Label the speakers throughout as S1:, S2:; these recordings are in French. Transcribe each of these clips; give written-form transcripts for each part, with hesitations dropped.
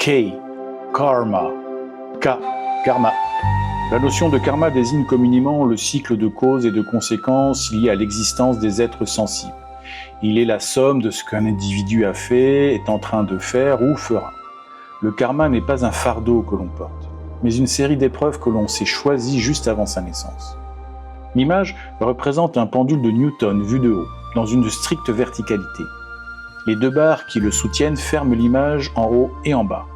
S1: K. Karma. K. Karma. La notion de karma désigne communément le cycle de causes et de conséquences liées à l'existence des êtres sensibles. Il est la somme de ce qu'un individu a fait, est en train de faire ou fera. Le karma n'est pas un fardeau que l'on porte, mais une série d'épreuves que l'on s'est choisies juste avant sa naissance. L'image représente un pendule de Newton vu de haut, dans une stricte verticalité. Les deux barres qui le soutiennent ferment l'image en haut et en bas.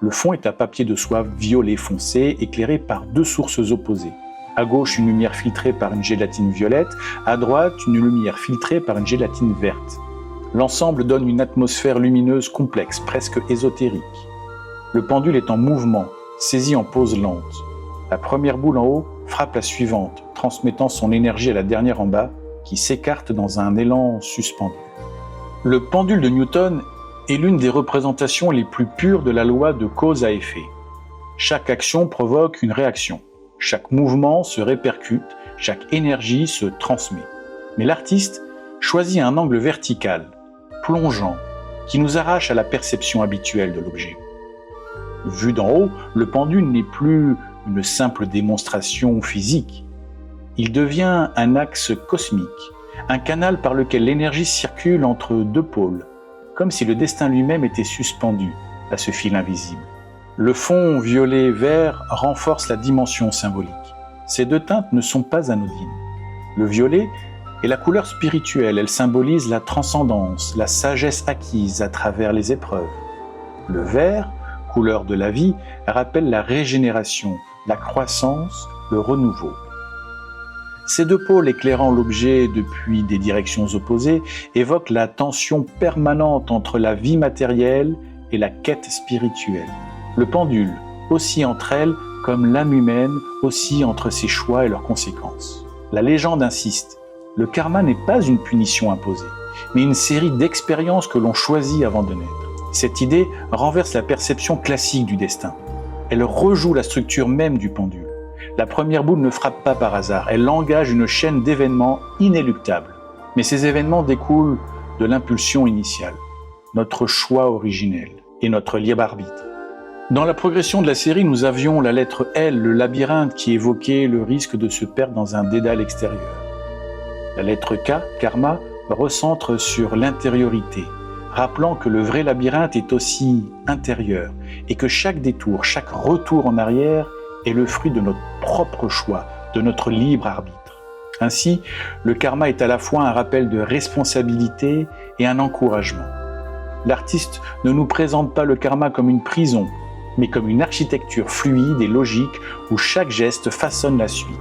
S1: Le fond est à papier de soie violet foncé, éclairé par deux sources opposées. À gauche, une lumière filtrée par une gélatine violette, à droite, une lumière filtrée par une gélatine verte. L'ensemble donne une atmosphère lumineuse complexe, presque ésotérique. Le pendule est en mouvement, saisi en pose lente. La première boule en haut frappe la suivante, transmettant son énergie à la dernière en bas, qui s'écarte dans un élan suspendu. Le pendule de Newton est l'une des représentations les plus pures de la loi de cause à effet. Chaque action provoque une réaction. Chaque mouvement se répercute, chaque énergie se transmet. Mais l'artiste choisit un angle vertical, plongeant, qui nous arrache à la perception habituelle de l'objet. Vu d'en haut, le pendule n'est plus une simple démonstration physique. Il devient un axe cosmique, un canal par lequel l'énergie circule entre deux pôles, comme si le destin lui-même était suspendu à ce fil invisible. Le fond violet-vert renforce la dimension symbolique. Ces deux teintes ne sont pas anodines. Le violet est la couleur spirituelle, elle symbolise la transcendance, la sagesse acquise à travers les épreuves. Le vert, couleur de la vie, rappelle la régénération, la croissance, le renouveau. Ces deux pôles éclairant l'objet depuis des directions opposées évoquent la tension permanente entre la vie matérielle et la quête spirituelle. Le pendule oscille entre elles comme l'âme humaine oscille entre ses choix et leurs conséquences. La légende insiste, le karma n'est pas une punition imposée, mais une série d'expériences que l'on choisit avant de naître. Cette idée renverse la perception classique du destin. Elle rejoue la structure même du pendule. La première boule ne frappe pas par hasard, elle engage une chaîne d'événements inéluctables. Mais ces événements découlent de l'impulsion initiale, notre choix originel et notre libre arbitre. Dans la progression de la série, nous avions la lettre L, le labyrinthe qui évoquait le risque de se perdre dans un dédale extérieur. La lettre K, karma, recentre sur l'intériorité, rappelant que le vrai labyrinthe est aussi intérieur et que chaque détour, chaque retour en arrière est le fruit de notre propre choix, de notre libre arbitre. Ainsi, le karma est à la fois un rappel de responsabilité et un encouragement. L'artiste ne nous présente pas le karma comme une prison, mais comme une architecture fluide et logique où chaque geste façonne la suite.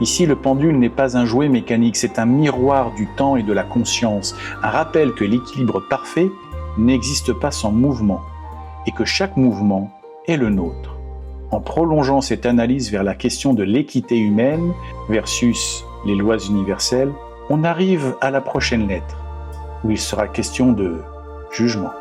S1: Ici, le pendule n'est pas un jouet mécanique, c'est un miroir du temps et de la conscience, un rappel que l'équilibre parfait n'existe pas sans mouvement, et que chaque mouvement est le nôtre. En prolongeant cette analyse vers la question de l'équité humaine versus les lois universelles, on arrive à la prochaine lettre, où il sera question de jugement.